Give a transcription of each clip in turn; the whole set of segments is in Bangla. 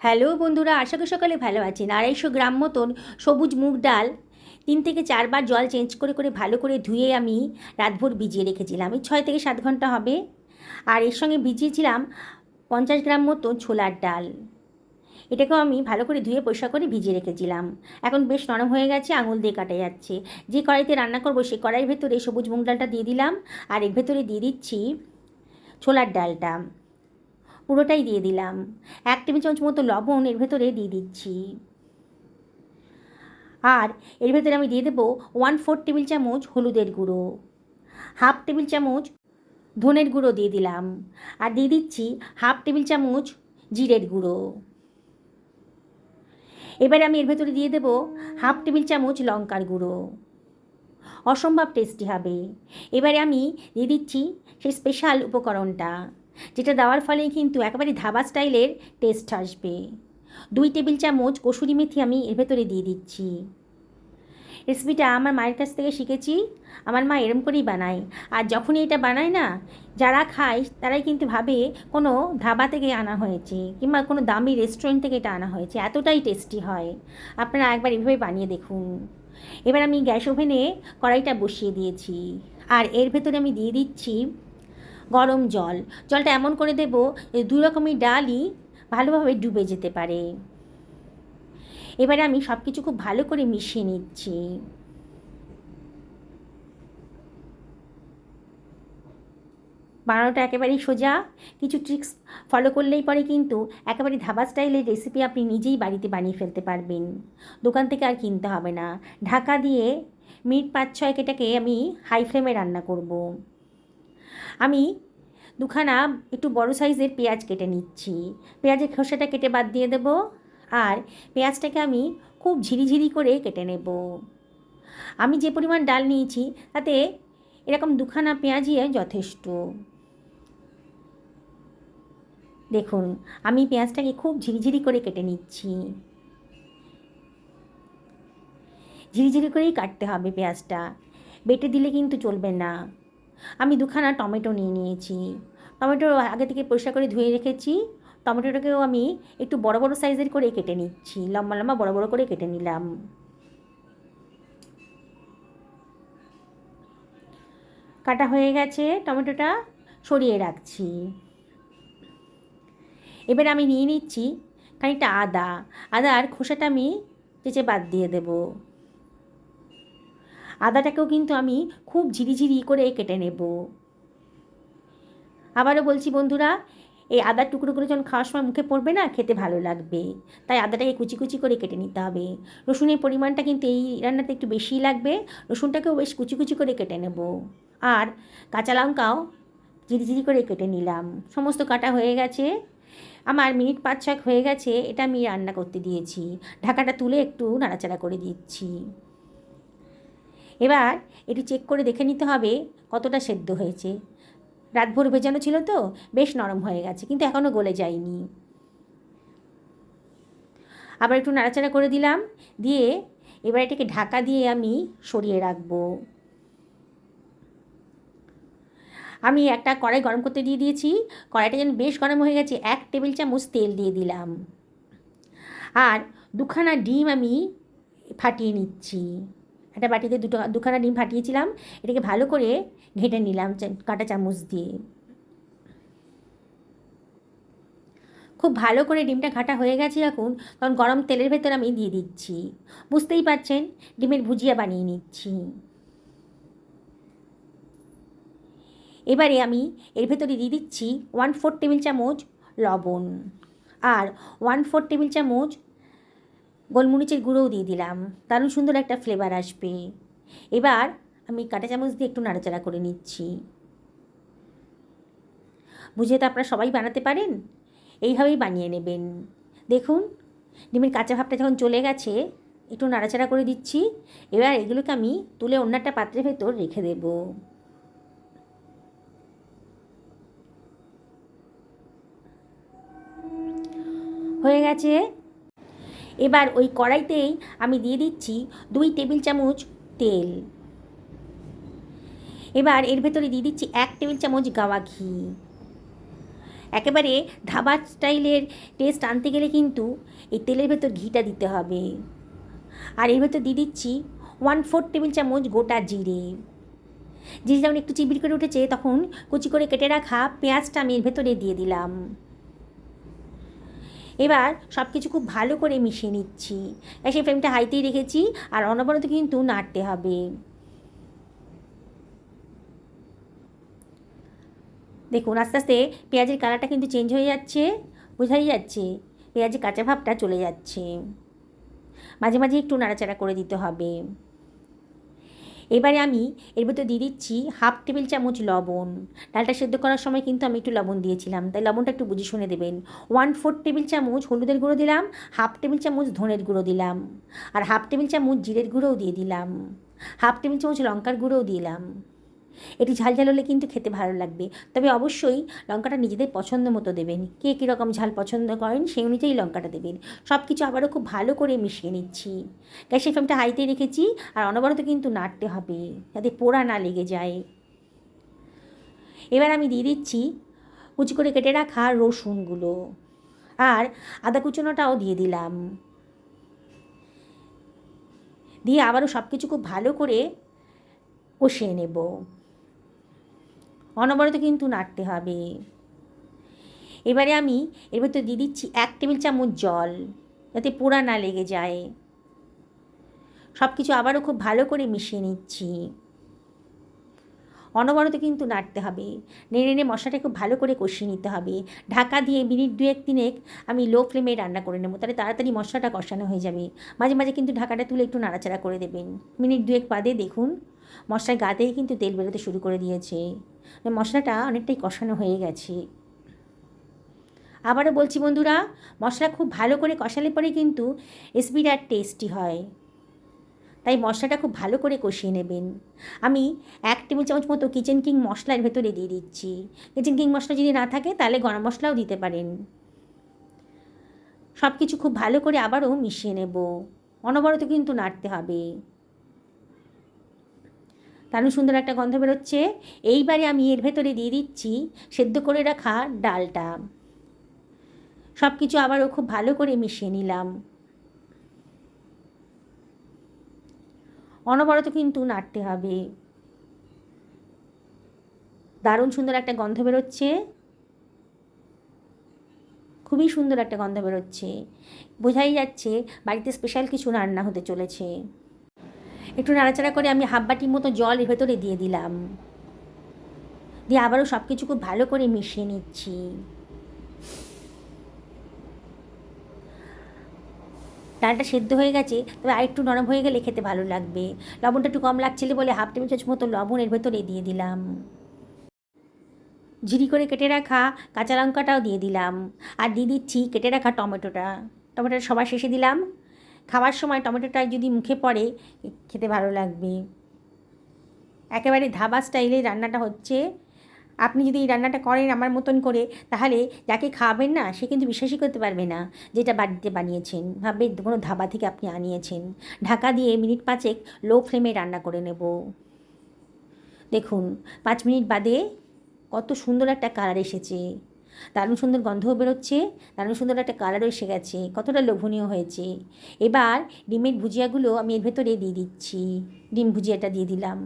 হ্যালো বন্ধুরা, আশা করি সকালে ভালো আছেন। 250 গ্রাম মতন সবুজ মুগ ডাল 3 থেকে 4 বার জল চেঞ্জ করে করে ভালো করে ধুয়ে আমি রাতভর ভিজিয়ে রেখেছিলাম। এই 6 থেকে 7 ঘন্টা হবে। আর এর সঙ্গে ভিজিয়েছিলাম 50 গ্রাম মতো ছোলার ডাল। এটাকেও আমি ভালো করে ধুয়ে পরিষ্কার করে ভিজিয়ে রেখেছিলাম। এখন বেশ নরম হয়ে গেছে, আঙুল দিয়ে কাটা যাচ্ছে। যে কড়াইতে রান্না করবো সেই কড়াইয়ের ভেতরে সবুজ মুগ ডালটা দিয়ে দিলাম, আর এর ভেতরে দিয়ে দিচ্ছি ছোলার ডালটা। পুরোটাই দিয়ে দিলাম। 1 টেবিল চামচ মতো লবণ এর ভেতরে দিয়ে দিচ্ছি। আর এর ভেতরে আমি দিয়ে দেবো 1/4 টেবিল চামচ হলুদের গুঁড়ো, 1/2 টেবিল চামচ ধনের গুঁড়ো দিয়ে দিলাম, আর দিয়ে দিচ্ছি 1/2 টেবিল চামচ জিরের গুঁড়ো। এবারে আমি এর ভেতরে দিয়ে দেবো 1/2 টেবিল চামচ লঙ্কার গুঁড়ো। অসম্ভব টেস্টি হবে। এবারে আমি দিয়ে দিচ্ছি সেই স্পেশাল উপকরণটা, যেটা দেওয়ার ফলে কিন্তু একেবারে ধাবা স্টাইলের টেস্ট আসবে। 2 টেবিল চামচ কসুরি মেথি আমি এর ভেতরে দিয়ে দিচ্ছি। রেসিপিটা আমার মায়ের কাছ থেকে শিখেছি। আমার মা এরম করেই বানায়। আর যখনই এটা বানায় না, যারা খায় তারাই কিন্তু ভাবে কোনো ধাবা থেকে আনা হয়েছে কিংবা কোনো দামি রেস্টুরেন্ট থেকে এটা আনা হয়েছে। এতটাই টেস্টি হয়। আপনারা একবার এভাবে বানিয়ে দেখুন। এবার আমি গ্যাস ওভেনে কড়াইটা বসিয়ে দিয়েছি, আর এর ভেতরে আমি দিয়ে দিচ্ছি গরম জল। জলটা এমন করে দেবো যে 2 রকমের ডালই ভালোভাবে ডুবে যেতে পারে। এবারে আমি সব কিছু খুব ভালো করে মিশিয়ে নিচ্ছি। বানানোটা একেবারেই সোজা। কিছু ট্রিক্স ফলো করলেই পরে কিন্তু একেবারে ধাবা স্টাইলের রেসিপি আপনি নিজেই বাড়িতে বানিয়ে ফেলতে পারবেন। দোকান থেকে আর কিনতে হবে না। ঢাকা দিয়ে মিনিট 5-6 এটাকে আমি হাই ফ্লেমে রান্না করব। আমি দুখানা একটু বড় সাইজের পেঁয়াজ কেটে নিচ্ছি। পেঁয়াজের খোসাটা কেটে বাদ দিয়ে দেবো, আর পেঁয়াজটাকে আমি খুব ঝিরিঝিরি করে কেটে নেব। আমি যে পরিমাণ ডাল নিয়েছি তাতে এরকম দুখানা পেঁয়াজই যথেষ্ট। দেখুন, আমি পেঁয়াজটাকে খুব ঝিরিঝিরি করে কেটে নিচ্ছি। ঝিরিঝিরি করেই কাটতে হবে পেঁয়াজটা, বেটে দিলে কিন্তু চলবে না। আমি দুখানা টমেটো নিয়ে নিয়েছি। টমেটো আগে থেকে পরিষ্কার করে ধুয়ে রেখেছি। টমেটোটাকেও আমি একটু বড় বড় সাইজের করে কেটে নিচ্ছি। লম্বা লম্বা বড় বড় করে কেটে নিলাম। কাটা হয়ে গেছে, টমেটোটা সরিয়ে রাখছি। এবার আমি নিয়ে নিচ্ছি খানিকটা আদা। আদার খোসাটা আমি চেঁচে বাদ দিয়ে দেব। আদাটাকেও কিন্তু আমি খুব ঝিরিঝিরি করে কেটে নেব। আবারও বলছি বন্ধুরা, এই আদার টুকরো করে যখন খাওয়ার সময় মুখে পড়বে না, খেতে ভালো লাগবে। তাই আদাটাকে কুচি কুচি করে কেটে নিতে হবে। রসুনের পরিমাণটা কিন্তু এই রান্নাতে একটু বেশিই লাগবে। রসুনটাকেও বেশ কুচি কুচি করে কেটে নেব। আর কাঁচা লঙ্কাও ঝিরিঝিরি করে কেটে নিলাম। সমস্ত কাটা হয়ে গেছে। আমার মিনিট 5-6 হয়ে গেছে। এটা আমি রান্না করতে দিয়েছি। ঢাকাটা তুলে একটু নাড়াচাড়া করে দিচ্ছি। এবার একটু চেক করে দেখে নিতে হবে কতটা সেদ্ধ হয়েছে। রাতভর ভেজানো ছিল তো বেশ নরম হয়ে গেছে, কিন্তু এখনও গলে যায়নি। আবার একটু নাড়াচাড়া করে দিলাম, দিয়ে এবার এটাকে ঢাকা দিয়ে আমি সরিয়ে রাখবো। আমি একটা কড়াই গরম করতে দিয়ে দিয়েছি। কড়াইটা যেন বেশ গরম হয়ে গেছে, 1 টেবিল চামচ তেল দিয়ে দিলাম, আর দুখানা ডিম আমি ফাটিয়ে নিচ্ছি। একটা বাটিতে দুখানা ডিম ফাটিয়েছিলাম। এটাকে ভালো করে ঘেঁটে নিলাম কাঁটা চামচ দিয়ে। খুব ভালো করে ডিমটা ঘাটা হয়ে গেছে যখন, তখন গরম তেলের ভেতর আমি দিয়ে দিচ্ছি। বুঝতেই পারছেন, ডিমের ভুজিয়া বানিয়ে নিচ্ছি। এবারে আমি এর ভেতরে দিয়ে দিচ্ছি 1/4 টেবিল চামচ লবণ, আর 1/4 টেবিল চামচ গোলমরিচের গুঁড়োও দিয়ে দিলাম। দারুণ সুন্দর একটা ফ্লেভার আসবে। এবার আমি কাঁটা চামচ দিয়ে একটু নাড়াচাড়া করে নিচ্ছি। বুঝে তো আপনারা সবাই বানাতে পারেন, এইভাবেই বানিয়ে নেবেন। দেখুন, ডিমের কাঁচা ভাবটা যখন চলে গেছে, একটু নাড়াচাড়া করে দিচ্ছি। এবার এগুলোকে আমি তুলে অন্য একটা পাত্রের ভেতর রেখে দেব। হয়ে গেছে। এবার ওই কড়াইতেই আমি দিয়ে দিচ্ছি 2 টেবিল চামচ তেল। এবার এর ভেতরে দিয়ে দিচ্ছি 1 টেবিল চামচ গাওয়া ঘি, একেবারে ধাবা স্টাইলের টেস্ট আনতে গেলে কিন্তু এই তেলের ভেতর ঘিটা দিতে হবে। আর এর ভেতর দিয়ে দিচ্ছি 1/4 টেবিল চামচ গোটা জিরে। জিরে যখন একটু চিবির করে উঠেছে তখন কুচি করে কেটে রাখা পেঁয়াজটা আমি এর ভেতরে দিয়ে দিলাম। এবার সব কিছু খুব ভালো করে মিশিয়ে নিচ্ছি। গ্যাসের ফ্লেমটা হাইতেই রেখেছি আর অনবরত কিন্তু নাড়তে হবে। দেখুন আস্তে আস্তে পেঁয়াজের কালারটা কিন্তু চেঞ্জ হয়ে যাচ্ছে, বোঝাই যাচ্ছে পেঁয়াজের কাঁচা ভাবটা চলে যাচ্ছে। মাঝে মাঝে একটু নাড়াচাড়া করে দিতে হবে। এবারে আমি এর ভেতর দিয়ে দিচ্ছি 1/2 টেবিল চামচ লবণ। ডালটা সেদ্ধ করার সময় কিন্তু আমি একটু লবণ দিয়েছিলাম, তাই লবণটা একটু বুঝে শুনে দেবেন। 1/4 টেবিল চামচ হলুদের গুঁড়ো দিলাম, 1/2 টেবিল চামচ ধনের গুঁড়ো দিলাম, আর 1/2 টেবিল চামচ জিরের গুঁড়োও দিয়ে দিলাম, 1/2 টেবিল চামচ লঙ্কার গুঁড়োও দিলাম। এটি ঝাল ঝাল হলে কিন্তু খেতে ভালো লাগবে, তবে অবশ্যই লঙ্কাটা নিজেদের পছন্দ মতো দেবেন। কে কীরকম ঝাল পছন্দ করেন সেই অনুযায়ী লঙ্কাটা দেবেন। সব কিছু আবারও খুব ভালো করে মিশিয়ে নিচ্ছি। গ্যাসের ফ্লেমটা হাইতে রেখেছি আর অনবরত কিন্তু নাড়তে হবে যাতে পোড়া না লেগে যায়। এবার আমি দিয়ে দিচ্ছি কুচি করে কেটে রাখা রসুনগুলো আর আদা কুচনোটাও দিয়ে দিলাম। দিয়ে আবারও সব কিছু খুব ভালো করে কষিয়ে নেব। অনবরত কিন্তু নাড়তে হবে। এবারে আমি এর ভেতর দিয়ে দিচ্ছি 1 টেবিল চামচ জল যাতে পোড়া না লেগে যায়। সব কিছু আবারও খুব ভালো করে মিশিয়ে নিচ্ছি। অনবরত কিন্তু নাড়তে হবে। নেড়ে নেড়ে মশলাটা খুব ভালো করে কষিয়ে নিতে হবে। ঢাকা দিয়ে মিনিট 2-3 আমি লো ফ্লেমে রান্না করে নেব, তাহলে তাড়াতাড়ি মশলাটা কষানো হয়ে যাবে। মাঝে মাঝে কিন্তু ঢাকাটা তুলে একটু নাড়াচাড়া করে দেবেন। মিনিট 2 বাদে দেখুন মশলার গাতেই কিন্তু তেল বেরোতে শুরু করে দিয়েছে, মশলাটা অনেকটাই কষানো হয়ে গেছে। আবারও বলছি বন্ধুরা, মশলা খুব ভালো করে কষালে পরে কিন্তু রেসিপিটা টেস্টি হয়, তাই মশলাটা খুব ভালো করে কষিয়ে নেবেন। আমি 1 টেবিল চামচ মতো কিচেন কিং মশলা এর ভেতরে দিয়ে দিচ্ছি। কিচেন কিং মশলা যদি না থাকে তাহলে গরম মশলাও দিতে পারেন। সব কিছু খুব ভালো করে আবারও মিশিয়ে নেব। অনবরত কিন্তু নাড়তে হবে। দারুণ সুন্দর একটা গন্ধ বেরোচ্ছে। এইবারে আমি এর ভেতরে দিয়ে দিচ্ছি সেদ্ধ করে রাখা ডালটা। সব কিছু আবারও খুব ভালো করে মিশিয়ে নিলাম। অনবরত কিন্তু নাড়তে হবে। দারুণ সুন্দর একটা গন্ধ বেরোচ্ছে, খুবই সুন্দর একটা গন্ধ বেরোচ্ছে। বোঝাই যাচ্ছে বাড়িতে স্পেশাল কিছু রান্না হতে চলেছে। একটু নাড়াচাড়া করে আমি 1/2 বাটির মতো জল এর ভেতরে দিয়ে দিলাম। দিয়ে আবারও সব কিছু খুব ভালো করে মিশিয়ে নিচ্ছি। ডালটা সেদ্ধ হয়ে গেছে, তবে আরেকটু নরম হয়ে গেলে খেতে ভালো লাগবে। লবণটা একটু কম লাগছিল বলে 1/2 টেবিল চামচ মতো লবণ এর ভেতরে দিয়ে দিলাম। ঝিরি করে কেটে রাখা কাঁচা লঙ্কাটাও দিয়ে দিলাম। আর দিয়ে দিচ্ছি কেটে রাখা টমেটোটা। টমেটোটা সবার শেষে দিলাম। খাওয়ার সময় টমেটোটা যদি মুখে পড়ে খেতে ভালো লাগবে। একেবারে ধাবা স্টাইলে রান্নাটা হচ্ছে। আপনি যদি এই রান্নাটা করেন আমার মতন করে, তাহলে যাকে খাওয়াবেন না সে কিন্তু বিশ্বাসই করতে পারবে না যেটা বাড়িতে বানিয়েছেন, ভাববে কোনো ধাবা থেকে আপনি আনিয়েছেন। ঢাকা দিয়ে মিনিট 5 লো ফ্লেমে রান্না করে নেব। দেখুন 5 মিনিট বাদে কত সুন্দর একটা কালার এসেছে, দারুণ সুন্দর গন্ধও বেরোচ্ছে, দারুণ সুন্দর একটা কালারও এসে গেছে, কতটা লোভনীয় হয়েছে। এবার ডিমের ভুজিয়াগুলো আমি এর ভেতরে দিয়ে দিচ্ছি। ডিম ভুজিয়াটা দিয়ে দিলাম।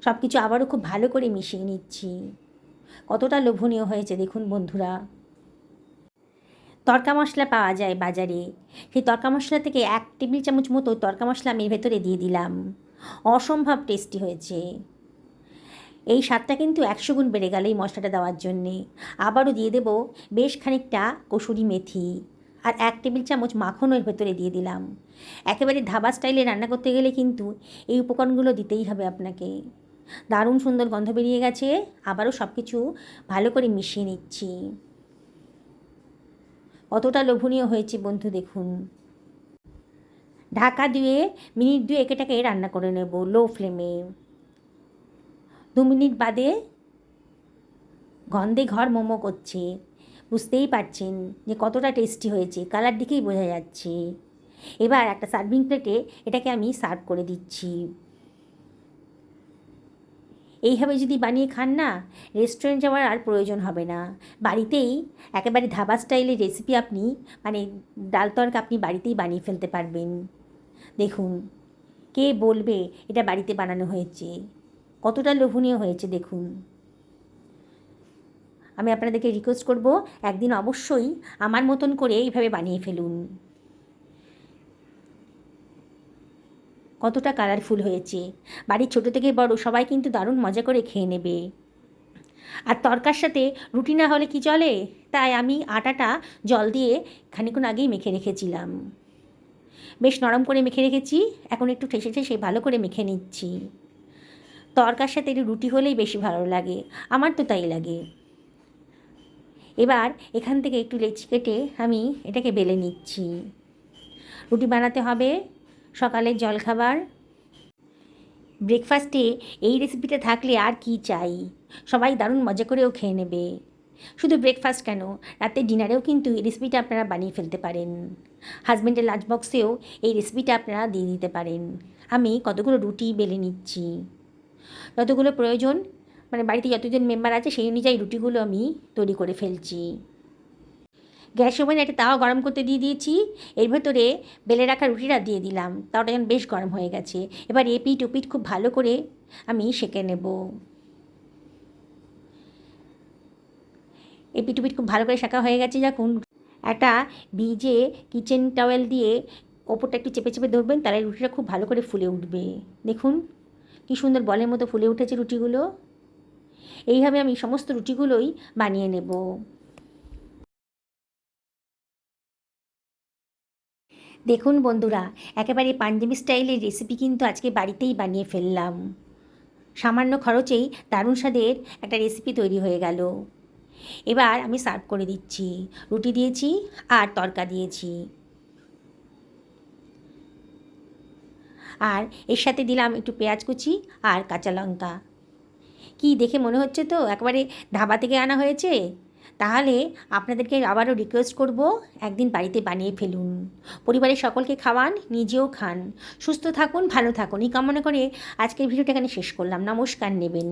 সব কিছু আবারও খুব ভালো করে মিশিয়ে নিচ্ছি। কতটা লোভনীয় হয়েছে দেখুন বন্ধুরা। তড়কা মশলা পাওয়া যায় বাজারে, সেই তড়কা মশলা থেকে 1 টেবিল চামচ মতো তড়কা মশলা আমি এর ভেতরে দিয়ে দিলাম। অসম্ভব টেস্টি হয়েছে। এই স্বাদটা কিন্তু 100 গুণ বেড়ে গেল এই মশলাটা দেওয়ার জন্যে। আবারও দিয়ে দেব বেশ খানিকটা কসুরি মেথি আর 1 টেবিল চামচ মাখনও এর ভেতরে দিয়ে দিলাম। একেবারে ধাবা স্টাইলে রান্না করতে গেলে কিন্তু এই উপকরণগুলো দিতেই হবে আপনাকে। দারুণ সুন্দর গন্ধ বেরিয়ে গেছে। আবারও সব কিছু ভালো করে মিশিয়ে নিচ্ছি। কতটা লোভনীয় হয়েছে বন্ধু দেখুন। ঢাকা দিয়ে মিনিট 2 এটাকে রান্না করে নেব লো ফ্লেমে। 2 মিনিট বাদে গন্ধে ঘর মোমো করছে, বুঝতেই পারছেন যে কতটা টেস্টি হয়েছে, কালার দিকেই বোঝা যাচ্ছে। এবার একটা সার্ভিং প্লেটে এটাকে আমি সার্ভ করে দিচ্ছি। এইভাবে যদি বানিয়ে খান না, রেস্টুরেন্ট যাওয়ার আর প্রয়োজন হবে না। বাড়িতেই একেবারে ধাবা স্টাইলের রেসিপি আপনি মানে ডাল তড়কা আপনি বাড়িতেই বানিয়ে ফেলতে পারবেন। দেখুন, কে বলবে এটা বাড়িতে বানানো হয়েছে, কতটা লোভনীয় হয়েছে দেখুন। আমি আপনাদেরকে রিকোয়েস্ট করব, একদিন অবশ্যই আমার মতন করে এইভাবে বানিয়ে ফেলুন। কতটা কালারফুল হয়েছে, বাড়ির ছোটো থেকে বড় সবাই কিন্তু দারুণ মজা করে খেয়ে নেবে। আর তরকার সাথে রুটি না হলে কি চলে, তাই আমি আটাটা জল দিয়ে খানিকক্ষণ আগেই মেখে রেখেছিলাম। বেশ নরম করে মেখে রেখেছি, এখন একটু ঠেসে ঠেসে ভালো করে মেখে নিচ্ছি। তরকার সাথে একটু রুটি হলেই বেশি ভালো লাগে, আমার তো তাই লাগে। এবার এখান থেকে একটু লেচি কেটে আমি এটাকে বেলে নিচ্ছি। রুটি বানাতে হবে সকালের জলখাবার। ব্রেকফাস্টে এই রেসিপিটা থাকলে আর কি চাই, সবাই দারুণ মজা করেও খেয়ে নেবে। শুধু ব্রেকফাস্ট কেন, রাতের ডিনারেও কিন্তু এই রেসিপিটা আপনারা বানিয়ে ফেলতে পারেন। হাজব্যান্ডের লাঞ্চ বক্সেও এই রেসিপিটা আপনারা দিয়ে দিতে পারেন। আমি কতগুলো রুটি বেলে নিচ্ছি, যতগুলো প্রয়োজন মানে বাড়িতে যতজন মেম্বার আছে সেই অনুযায়ী রুটিগুলো আমি তৈরি করে ফেলছি। গ্যাস ওভেনে একটা তাওয়া গরম করতে দিয়ে দিয়েছি, এর ভেতরে বেলে রাখা রুটিটা দিয়ে দিলাম। তাওয়াটা যেন বেশ গরম হয়ে গেছে। এবার এপিঠ ওপিঠ খুব ভালো করে আমি সেঁকে নেব। এপিঠ ওপিঠ খুব ভালো করে সেঁকা হয়ে গেছে যখন, একটা ভিজে কিচেন টাওয়েল দিয়ে ওপরটা একটু চেপে চেপে ধরবেন, তাহলে রুটিটা খুব ভালো করে ফুলে উঠবে। দেখুন কী সুন্দর বলের মতো ফুলে উঠেছে রুটিগুলো। এইভাবে আমি সমস্ত রুটিগুলোই বানিয়ে নেব। দেখুন বন্ধুরা, একেবারে পাঞ্জাবি স্টাইলের রেসিপি কিন্তু আজকে বাড়িতেই বানিয়ে ফেললাম। সামান্য খরচেই দারুণ স্বাদের একটা রেসিপি তৈরি হয়ে গেল। এবার আমি সার্ভ করে দিচ্ছি। রুটি দিয়েছি আর তড়কা দিয়েছি, আর এর সাথে দিলাম একটু পেঁয়াজ কুচি আর কাঁচা লঙ্কা। কি দেখে মনে হচ্ছে তো একেবারে ধাবা থেকে আনা হয়েছে? তাহলে আপনাদেরকে আবারও রিকোয়েস্ট করব, একদিন বাড়িতে বানিয়ে ফেলুন, পরিবারের সকলকে খাওয়ান, নিজেও খান। সুস্থ থাকুন, ভালো থাকুন এই কামনা করে আজকের ভিডিওটা এখানে শেষ করলাম। নমস্কার নেবেন।